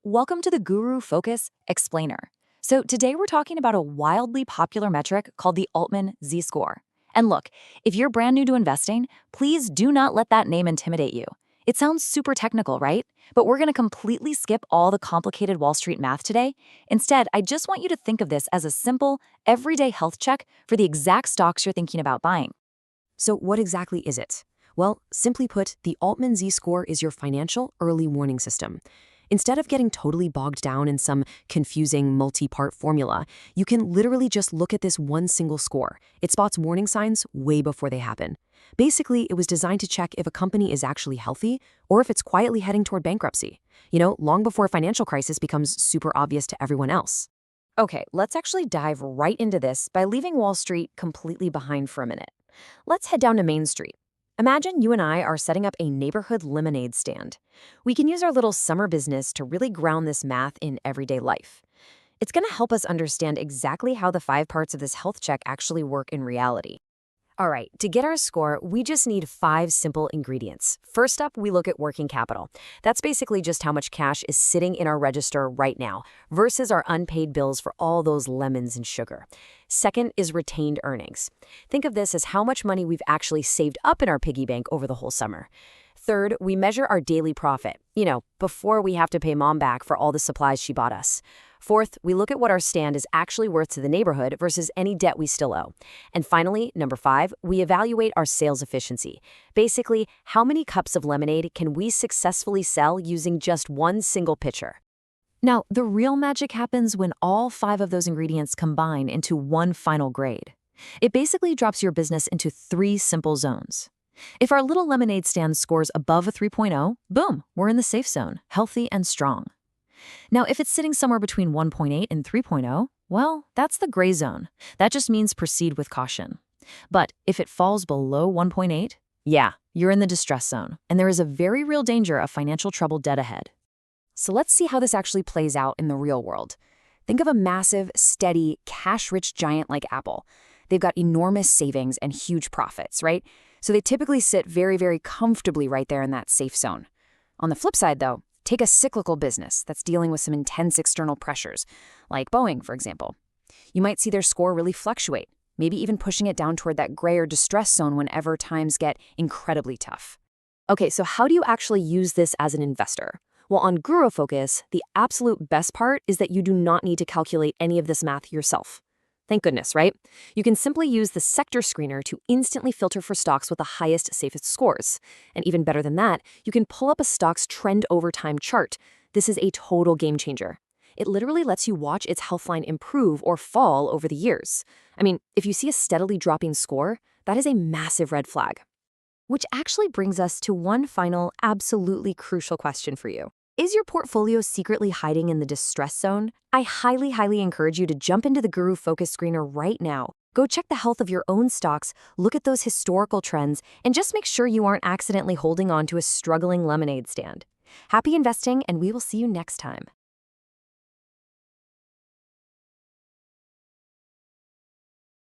Welcome to the GuruFocus Explainer. So today we're talking about a wildly popular metric called the Altman Z-Score. And look, if you're brand new to investing, please do not let that name intimidate you. It sounds super technical, right? But we're going to completely skip all the complicated Wall Street math today. Instead, I just want you to think of this as a simple, everyday health check for the exact stocks you're thinking about buying. So what exactly is it? Well, simply put, the Altman Z-Score is your financial early warning system. Instead of getting totally bogged down in some confusing multi-part formula, you can literally just look at this one single score. It spots warning signs way before they happen. Basically, it was designed to check if a company is actually healthy or if it's quietly heading toward bankruptcy. Long before a financial crisis becomes super obvious to everyone else. Okay, let's actually dive right into this by leaving Wall Street completely behind for a minute. Let's head down to Main Street. Imagine you and I are setting up a neighborhood lemonade stand. We can use our little summer business to really ground this math in everyday life. It's going to help us understand exactly how the 5 parts of this health check actually work in reality. All right, to get our score, we just need 5 simple ingredients. First up, we look at working capital. That's basically just how much cash is sitting in our register right now versus our unpaid bills for all those lemons and sugar. Second is retained earnings. Think of this as how much money we've actually saved up in our piggy bank over the whole summer. Third, we measure our daily profit, before we have to pay mom back for all the supplies she bought us. Fourth, we look at what our stand is actually worth to the neighborhood versus any debt we still owe. And finally, number 5, we evaluate our sales efficiency. Basically, how many cups of lemonade can we successfully sell using just one single pitcher? Now, the real magic happens when all 5 of those ingredients combine into one final grade. It basically drops your business into 3 simple zones. If our little lemonade stand scores above a 3.0, boom, we're in the safe zone, healthy and strong. Now, if it's sitting somewhere between 1.8 and 3.0, well, that's the gray zone. That just means proceed with caution. But if it falls below 1.8, yeah, you're in the distress zone, and there is a very real danger of financial trouble dead ahead. So let's see how this actually plays out in the real world. Think of a massive, steady, cash-rich giant like Apple. They've got enormous savings and huge profits, right? So they typically sit very, very comfortably right there in that safe zone. On the flip side, though, take a cyclical business that's dealing with some intense external pressures, like Boeing, for example. You might see their score really fluctuate, maybe even pushing it down toward that gray or distress zone whenever times get incredibly tough. Okay, so how do you actually use this as an investor? Well, on GuruFocus, the absolute best part is that you do not need to calculate any of this math yourself. Thank goodness, right? You can simply use the sector screener to instantly filter for stocks with the highest, safest scores. And even better than that, you can pull up a stock's trend over time chart. This is a total game changer. It literally lets you watch its health line improve or fall over the years. I mean, if you see a steadily dropping score, that is a massive red flag. Which actually brings us to one final, absolutely crucial question for you. Is your portfolio secretly hiding in the distress zone? I highly, highly encourage you to jump into the GuruFocus screener right now. Go check the health of your own stocks, look at those historical trends, and just make sure you aren't accidentally holding on to a struggling lemonade stand. Happy investing, and we will see you next time.